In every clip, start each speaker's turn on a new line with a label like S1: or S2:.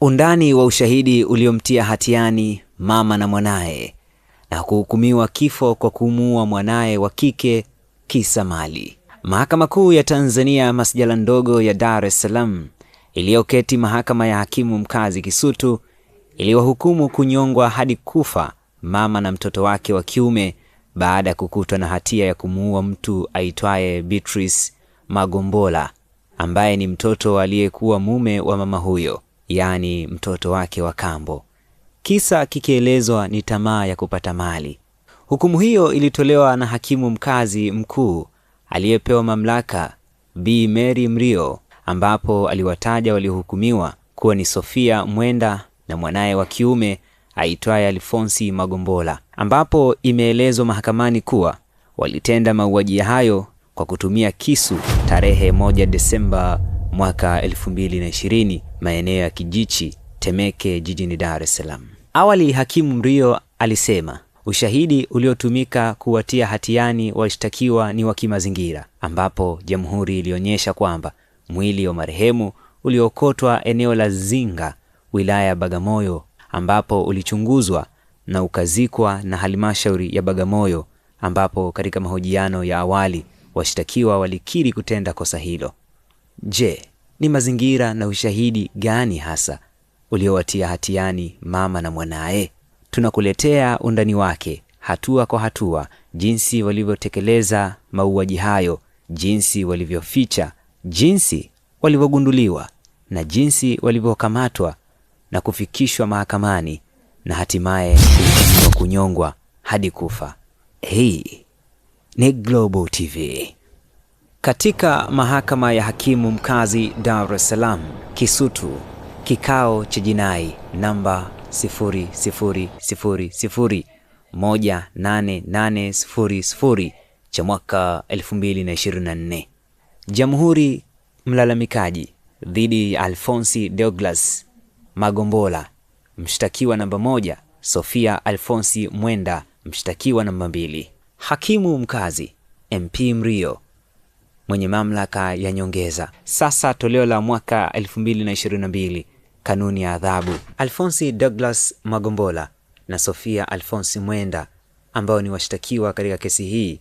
S1: Undani wa ushahidi uliomtia hatiani mama na mwanae na kuhukumiwa kifo kwa kumuua mwanae wa kike kisa mali. Mahakama Kuu ya Tanzania masjala ndogo ya Dar es Salaam iliyoketi mahakama ya hakimu mkazi Kisutu iliwahukumu kunyongwa hadi kufa mama na mtoto wake wa kiume baada ya kukutwa na hatia ya kumuua mtu aitwaye Beatrice Magombola ambaye ni mtoto aliyekuwa mume wa mama huyo, yani mtoto wake wa kambo. Kisa kikielezwa ni tamaa ya kupata mali. Hukumu hiyo ilitolewa na hakimu mkazi mkuu aliyepewa mamlaka Bi Mary Mrio, ambapo aliwataja waliohukumiwa kuwa ni Sofia Mwenda na mwanae wa kiume aitwaye Alfonsi Magombola, ambapo imeelezwa mahakamani kuwa walitenda mauaji hayo kwa kutumia kisu tarehe 1 Desemba mwaka 2020 maeneo ya Kijichi, Temeke, jijini Dar es Salaam. Awali hakimu Mrio alisema ushahidi uliotumika kuwatia hatiani washtakiwa ni wa kimazingira, ambapo jamhuri ilionyesha kwamba mwili wa marehemu uliokotwa eneo la Zinga, wilaya ya Bagamoyo, ambapo ulichunguzwa na ukazikwa na halmashauri ya Bagamoyo, ambapo katika mahojiano ya awali washtakiwa walikiri kutenda kosa hilo. Je, ni mazingira na ushahidi gani hasa uliowatia hatiani mama na mwanae? Tunakuletea undani wake hatua kwa hatua, jinsi walivyotekeleza mauaji hayo, jinsi walivyoficha, jinsi walivyogunduliwa na jinsi walivyokamatwa na kufikishwa mahakamani na hatimaye kunyongwa hadi kufa. Hii ni Global TV. Katika mahakama ya hakimu mkazi Dar es Salaam Kisutu, kikao cha jinai namba 000018800 cha mwaka 2024. Jamhuri mlalamikaji dhidi ya Alfonsi Douglas Magombola, mshtakiwa namba 1; Sofia Alfonsi Mwenda, mshtakiwa namba 2. Hakimu mkazi MP Mrio, mwenye mamlaka ya nyongeza. Sasa toleo la mwaka 2022, kanuni ya adhabu. Alfonsi Douglas Magombola na Sofia Alfonsi Mwenda, ambao ni washtakiwa katika kesi hii,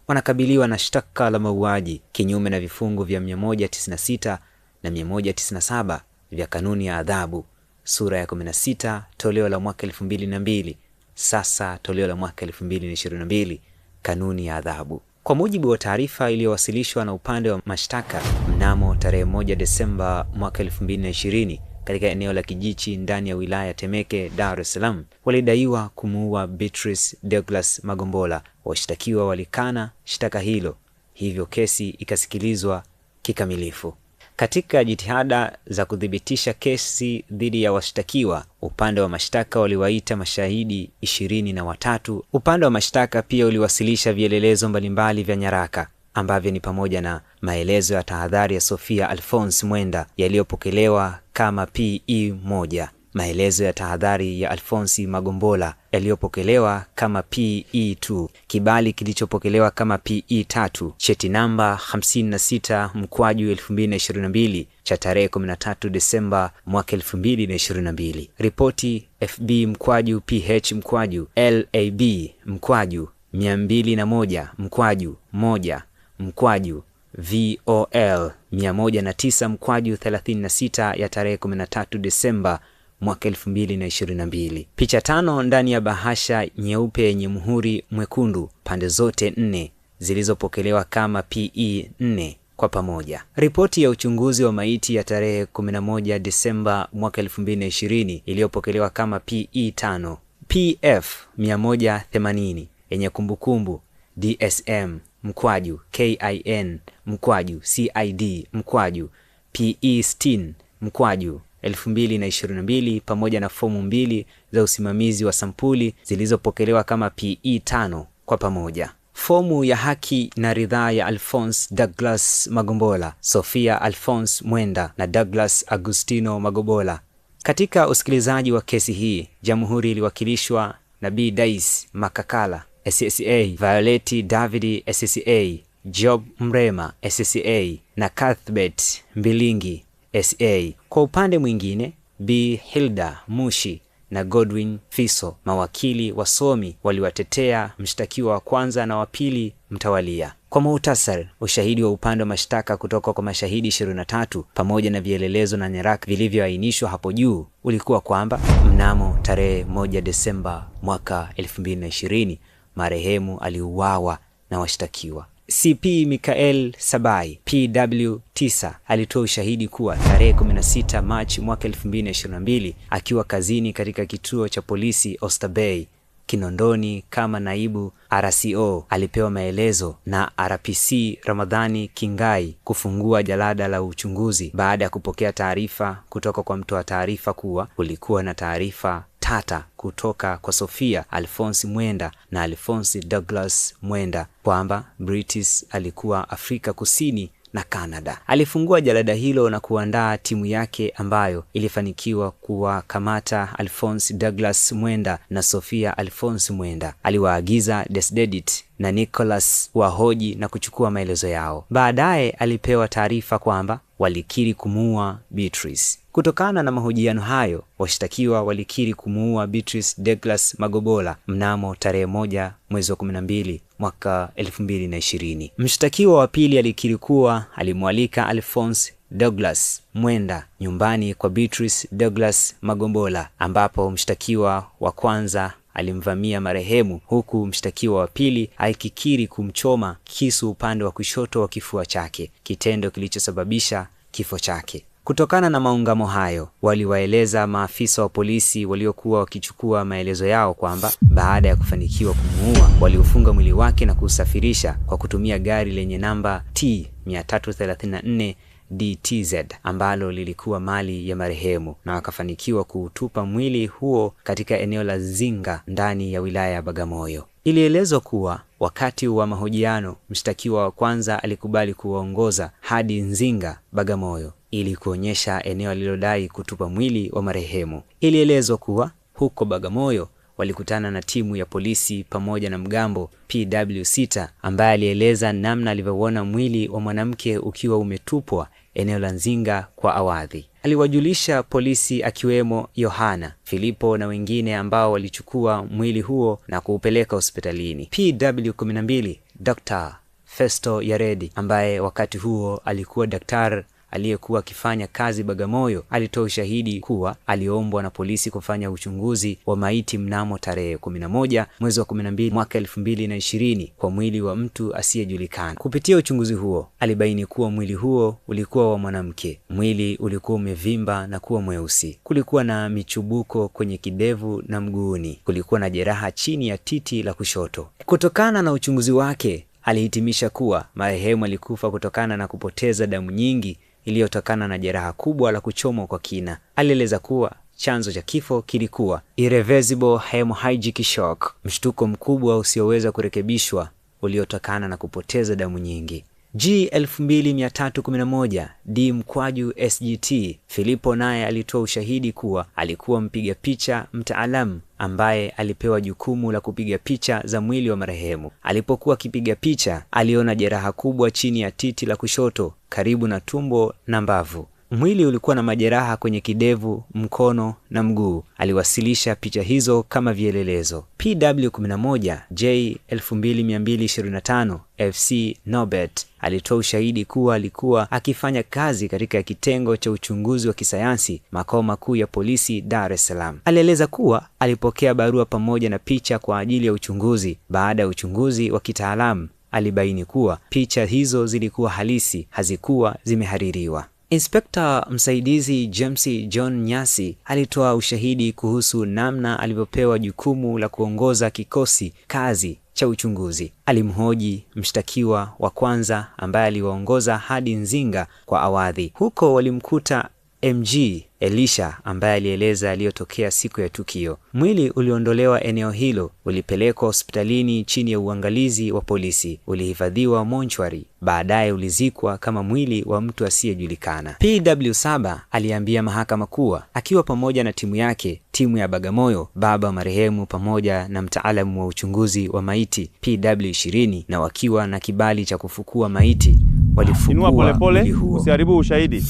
S1: wanakabiliwa na shtaka la mauaji kinyume na vifungu vya 196 na 197 vya kanuni ya adhabu, sura ya 16, toleo la mwaka 2002. Sasa toleo la mwaka 2022, kanuni ya adhabu. Kwa mujibu wa taarifa iliyowasilishwa na upande wa mashtaka mnamo tarehe 1 Desemba mwaka 2020 katika eneo la Kijichi ndani ya wilaya ya Temeke, Dar es Salaam, walidaiwa kumuua Beatrice Douglas Magombola. Washtakiwa walikana shtaka hilo, hivyo kesi ikasikilizwa kikamilifu. Katika jitihada za kudhibitisha kesi dhidi ya washtakiwa, upande wa mashtaka waliwaita mashahidi 23. Upande wa mashtaka pia uliwasilisha vielelezo mbalimbali vya nyaraka ambavyo ni pamoja na maelezo ya tahadhari ya Sofia Alfonsi Mwenda yaliyopokelewa kama PE1, maelezo ya tahadhari ya Alfonsi Magombola yaliyopokelewa kama PE2, kibali kilichopokelewa kama PE3, cheti namba 56/2022 cha tarehe 13 Desemba mwaka 2022, ripoti FB/LAB/201/1/VOL 109/36 ya tarehe 13 Desemba mwaka 2022. Picha 5 ndani ya bahasha nyeupe yenye muhuri mwekundu pande zote 4 zilizopokelewa kama PE4 kwa pamoja. Ripoti ya uchunguzi wa maiti ya tarehe 11 Desemba mwaka 2020 iliyopokelewa kama PE5. PF 180 yenye kumbukumbu DSM/KIN/PE60/2022 pamoja na fomu 2 za usimamizi wa sampuli zilizopokelewa kama PE5 kwa pamoja. Fomu ya haki na ridhaa ya Alfonsi Douglas Magombola, Sofia Alfonsi Mwenda na Douglas Agustino Magombola. Katika usikilizaji wa kesi hii, jamhuri iliwakilishwa na B. Dais Makakala SSA, Violet David SSA, Job Mrema SSA na Cuthbert Mbilingi SA. Kwa upande mwingine, Bi Hilda Mushi na Godwin Fiso, mawakili wasomi, waliwatetea mshtakiwa wa kwanza na wa pili mtawalia. Kwa muhtasari, ushahidi wa upande wa mashtaka kutoka kwa mashahidi 23 pamoja na vielelezo na nyaraka vilivyoainishwa hapo juu ulikuwa kwamba mnamo tarehe 1 Desemba mwaka 2020 marehemu aliuawa na washtakiwa. CP Mikael Sabai PW9 alitoa ushahidi kuwa tarehe 16 Machi mwaka 2022 akiwa kazini katika kituo cha polisi Oysterbay Kinondoni kama naibu RCO alipewa maelezo na RPC Ramadhani Kingai kufungua jalada la uchunguzi baada ya kupokea taarifa kutoka kwa mtoa taarifa kuwa kulikuwa na taarifa tata kutoka kwa Sophia Alphonse Mwenda na Alphonse Douglas Mwenda kwamba British alikuwa Afrika Kusini na Canada. Alifungua jalada hilo na kuandaa timu yake ambayo ilifanikiwa kuwakamata Alphonse Douglas Mwenda na Sophia Alphonse Mwenda. Aliwaagiza Desdedit na Nicholas wahoji na kuchukua maelezo yao. Baadaye alipewa taarifa kwamba walikiri kumuua Beatrice. Kutokana na mahojiano hayo, washtakiwa walikiri kumuua Beatrice Douglas Magobola mnamo tarehe 1 mwezi wa 12 mwaka 2020. Mshtakiwa wa pili alikiri kuwa alimwalika Alphonse Douglas Mwenda nyumbani kwa Beatrice Douglas Magobola, ambapo mshtakiwa wa kwanza alimvamia marehemu, huku mshtakiwa wa pili akikiri kumchoma kisu upande wa kushoto wa kifua chake, kitendo kilichosababisha kifo chake. Kutokana na maungamo hayo, waliwaeleza maafisa wa polisi waliokuwa wakichukua maelezo yao kwamba baada ya kufanikiwa kumuua, waliufunga mwili wake na kusafirisha kwa kutumia gari lenye namba T334 DTZ ambalo lilikuwa mali ya marehemu, na wakafanikiwa kuutupa mwili huo katika eneo la Zinga ndani ya wilaya ya Bagamoyo. Ilielezwa kuwa wakati wa mahojiano, mshtakiwa wa kwanza alikubali kuwaongoza hadi Nzinga, Bagamoyo, ili kuonyesha eneo alilodai kutupa mwili wa marehemu. Ilielezwa kuwa huko Bagamoyo walikutana na timu ya polisi pamoja na mgambo PW6 ambaye alieleza namna alivyoona mwili wa mwanamke ukiwa umetupwa eneo la Nzinga kwa Awadhi. Aliwajulisha polisi akiwemo Yohana, Filipo na wengine ambao walichukua mwili huo na kuupeleka hospitalini. PW12 Dr. Festo Yaredi ambaye wakati huo alikuwa daktari aliyekuwa akifanya kazi Bagamoyo alitoa ushahidi kuwa aliombwa na polisi kufanya uchunguzi wa maiti mnamo tarehe 11 mwezi wa 12 mwaka 2020 kwa mwili wa mtu asiyejulikana. Kupitia uchunguzi huo, alibaini kuwa mwili huo ulikuwa wa mwanamke. Mwili ulikuwa umevimba na kuwa mweusi. Kulikuwa na michubuko kwenye kidevu na mguuni. Kulikuwa na jeraha chini ya titi la kushoto. Kutokana na uchunguzi wake, alihitimisha kuwa marehemu alikufa kutokana na kupoteza damu nyingi iliyotokana na jeraha kubwa la kuchomwa kwa kina. Alieleza kuwa chanzo cha kifo kilikuwa irreversible hemorrhagic shock, mshtuko mkubwa usioweza kurekebishwa uliotokana na kupoteza damu nyingi. G2311 D/SGT Filipo naye alitoa ushahidi kuwa alikuwa mpiga picha mtaalamu ambaye alipewa jukumu la kupiga picha za mwili wa marehemu. Alipokuwa akipiga picha, aliona jeraha kubwa chini ya titi la kushoto karibu na tumbo na mbavu. Mwili ulikuwa na majeraha kwenye kidevu, mkono na mguu. Aliwasilisha picha hizo kama vielelezo. PW11 J2225 FC Norbert alitoa ushahidi kuwa alikuwa akifanya kazi katika kitengo cha uchunguzi wa kisayansi makao makuu ya polisi Dar es Salaam. Alieleza kuwa alipokea barua pamoja na picha kwa ajili ya uchunguzi. Baada ya uchunguzi wa kitaalamu, alibaini kuwa picha hizo zilikuwa halisi, hazikuwa zimehaririwa. Inspekta msaidizi James John Nyasi alitoa ushahidi kuhusu namna alivyopewa jukumu la kuongoza kikosi kazi cha uchunguzi. Alimhoji mshtakiwa wa kwanza ambaye aliwaongoza hadi Nzinga kwa Awadhi. Huko walimkuta MG Elisha ambaye alieleza aliyotokea siku ya tukio. Mwili uliondolewa eneo hilo, ulipelekwa hospitalini chini ya uangalizi wa polisi, ulihifadhiwa monchwari, baadaye ulizikwa kama mwili wa mtu asiyejulikana. PW7 aliambia mahakama kuwa akiwa pamoja na timu yake, timu ya Bagamoyo, baba marehemu pamoja na mtaalamu wa uchunguzi wa maiti PW20, na wakiwa na kibali cha kufukua maiti, walifukua mwili huo.
S2: Usiharibu ushahidi.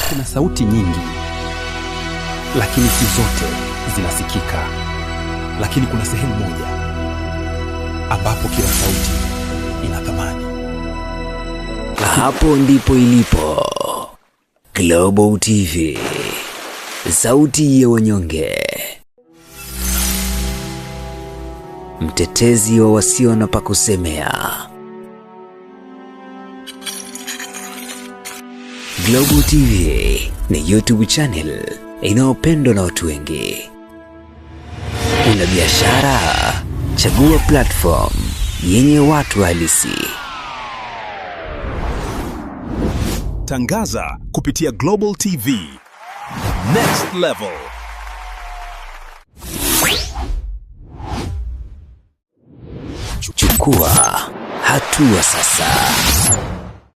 S2: Kuna sauti nyingi, lakini si zote zinasikika. Lakini kuna sehemu moja ambapo kila sauti ina thamani.
S1: Hapo ndipo ilipo Global TV, sauti ya wanyonge, mtetezi wa wasio na pa kusemea. Global TV ni YouTube channel inayopendwa na watu wengi. Una biashara? Chagua platform yenye watu halisi.
S3: Tangaza kupitia Global TV. Next level.
S1: Chukua hatua sasa.